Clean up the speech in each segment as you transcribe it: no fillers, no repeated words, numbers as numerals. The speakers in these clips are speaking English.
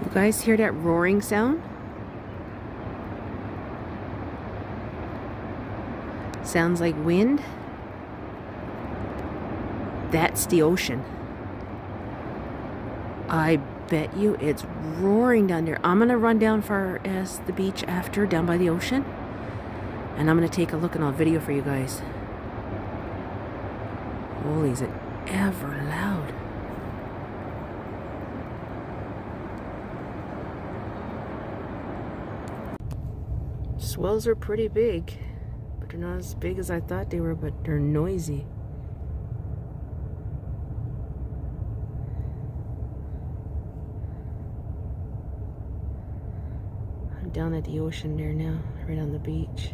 You guys hear that roaring sound? Sounds like wind. That's the ocean. I bet you it's roaring down there. I'm gonna run down far as the beach after, down by the ocean, and I'm gonna take a look and I'll video for you guys. Holy, is it ever loud? Swells are pretty big, but they're not as big as I thought they were, but they're noisy. I'm down at the ocean there now, right on the beach.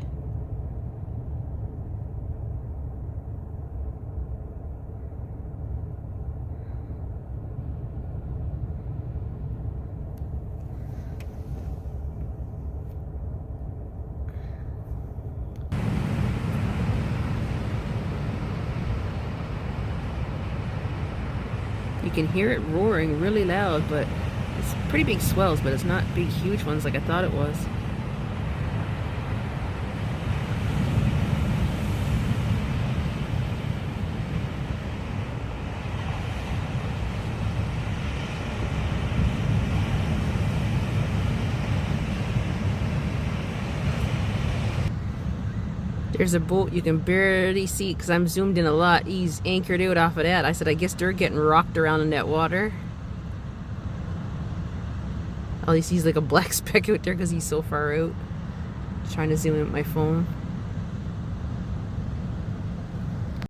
You can hear it roaring really loud, but it's pretty big swells, but it's not big, huge ones like I thought it was. There's a boat you can barely see because I'm zoomed in a lot. He's anchored out off of that. I said, I guess they're getting rocked around in that water. All he sees like a black speck out there because he's so far out. Just trying to zoom in with my phone.